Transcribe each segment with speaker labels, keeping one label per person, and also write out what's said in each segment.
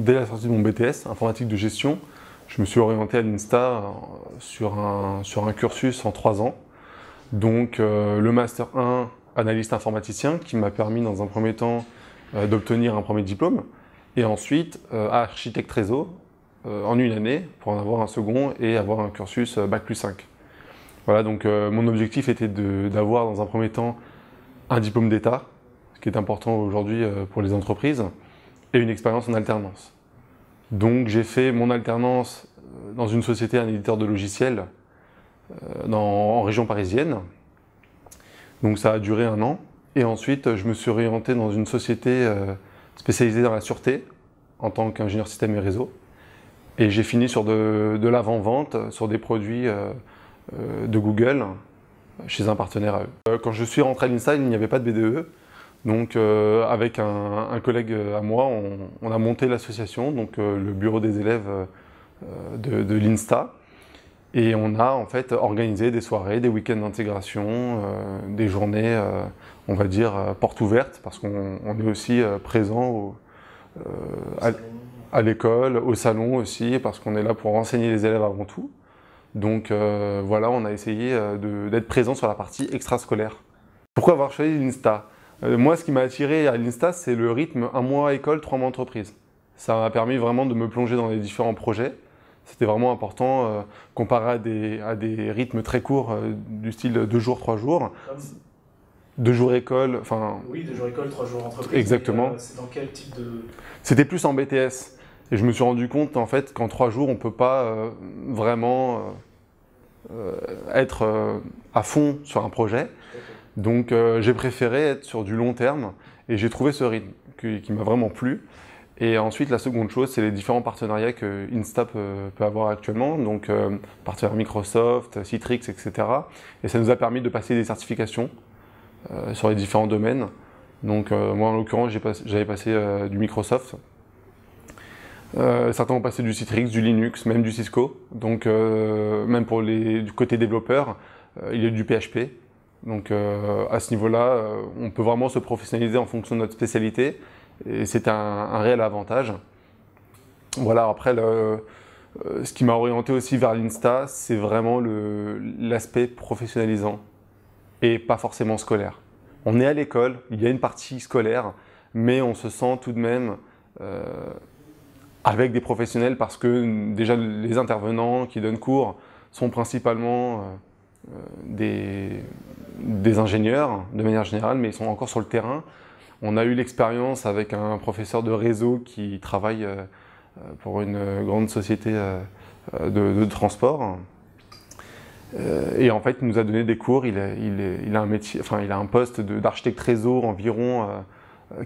Speaker 1: dès la sortie de mon BTS, informatique de gestion, je me suis orienté à l'INSTA sur un cursus en 3 ans. Donc le Master 1, analyste informaticien, qui m'a permis dans un premier temps d'obtenir un premier diplôme, et ensuite architecte réseau en 1 année pour en avoir un second et avoir un cursus Bac+5. Voilà, donc mon objectif était d'avoir dans un premier temps un diplôme d'État, ce qui est important aujourd'hui pour les entreprises, et une expérience en alternance. Donc j'ai fait mon alternance dans une société, un éditeur de logiciels en région parisienne. Donc ça a duré 1 an. Et ensuite, je me suis orienté dans une société spécialisée dans la sûreté en tant qu'ingénieur système et réseau. Et j'ai fini sur de l'avant-vente, sur des produits de Google, chez un partenaire à eux. Quand je suis rentré à l'INSTA, il n'y avait pas de BDE. Donc avec un collègue à moi, on a monté l'association, donc le bureau des élèves de l'INSTA. Et on a en fait organisé des soirées, des week-ends d'intégration, des journées, on va dire, portes ouvertes, parce qu'on est aussi présent à l'école, au salon aussi, parce qu'on est là pour renseigner les élèves avant tout. Donc voilà, on a essayé d'être présent sur la partie extrascolaire. Pourquoi avoir choisi l'INSTA ? Moi, ce qui m'a attiré à l'INSTA, c'est le rythme 1 mois école, 3 mois entreprise. Ça m'a permis vraiment de me plonger dans les différents projets. C'était vraiment important comparé à des rythmes très courts du style 2 jours, 3 jours. 2 jours école, enfin...
Speaker 2: Oui, 2 jours école, 3 jours entreprise.
Speaker 1: Exactement.
Speaker 2: C'est dans quel type de...
Speaker 1: C'était plus en BTS. Et je me suis rendu compte en fait qu'en 3 jours, on ne peut pas vraiment être à fond sur un projet. Donc j'ai préféré être sur du long terme et j'ai trouvé ce rythme qui m'a vraiment plu. Et ensuite, la seconde chose, c'est les différents partenariats que INSTA peut avoir actuellement, donc partenaires Microsoft, Citrix, etc. Et ça nous a permis de passer des certifications sur les différents domaines. Donc moi, en l'occurrence, j'avais passé du Microsoft. Certains ont passé du Citrix, du Linux, même du Cisco. Donc même pour du côté développeur, il y a du PHP. Donc à ce niveau-là, on peut vraiment se professionnaliser en fonction de notre spécialité et c'est un réel avantage. Voilà, après, ce qui m'a orienté aussi vers l'INSTA, c'est vraiment l'aspect professionnalisant et pas forcément scolaire. On est à l'école, il y a une partie scolaire, mais on se sent tout de même avec des professionnels parce que déjà les intervenants qui donnent cours sont principalement des ingénieurs de manière générale, mais ils sont encore sur le terrain. On a eu l'expérience avec un professeur de réseau qui travaille pour une grande société de transport. Et en fait, il nous a donné des cours. Il a un métier, enfin, il a un poste d'architecte réseau, environ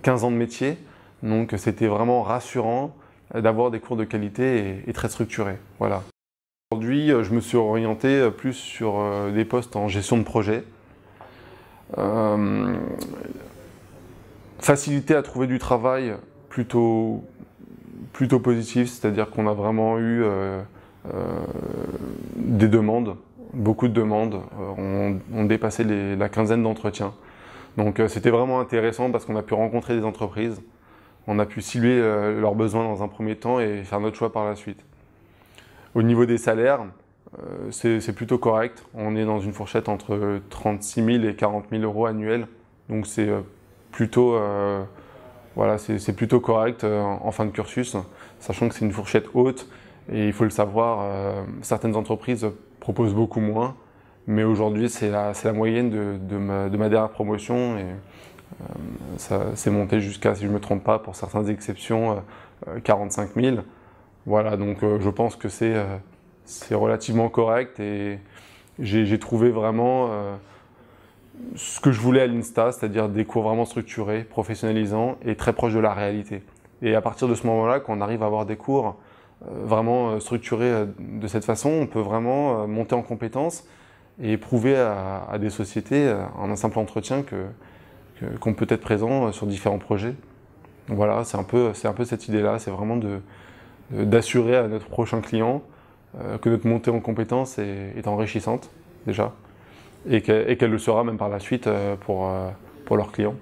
Speaker 1: 15 ans de métier. Donc, c'était vraiment rassurant d'avoir des cours de qualité et très structurés. Voilà. Aujourd'hui, je me suis orienté plus sur des postes en gestion de projet. Facilité à trouver du travail plutôt positif, c'est-à-dire qu'on a vraiment eu des demandes, beaucoup de demandes. On dépassait la quinzaine d'entretiens. Donc c'était vraiment intéressant parce qu'on a pu rencontrer des entreprises, on a pu cibler leurs besoins dans un premier temps et faire notre choix par la suite. Au niveau des salaires, c'est plutôt correct. On est dans une fourchette entre 36 000 et 40 000 euros annuels. Donc c'est plutôt, voilà, c'est plutôt correct en fin de cursus, sachant que c'est une fourchette haute. Et il faut le savoir, certaines entreprises proposent beaucoup moins. Mais aujourd'hui, c'est la moyenne de ma dernière promotion. Et ça s'est monté jusqu'à, si je ne me trompe pas, pour certaines exceptions, 45 000. Voilà, donc je pense que c'est relativement correct et j'ai trouvé vraiment ce que je voulais à l'INSTA, c'est-à-dire des cours vraiment structurés, professionnalisants et très proches de la réalité. Et à partir de ce moment-là, quand on arrive à avoir des cours vraiment structurés de cette façon, on peut vraiment monter en compétences et prouver à des sociétés en un simple entretien qu'on peut être présent sur différents projets. Voilà, c'est un peu cette idée-là, c'est vraiment d'assurer à notre prochain client que notre montée en compétences est enrichissante déjà et qu'elle le sera même par la suite pour leurs clients.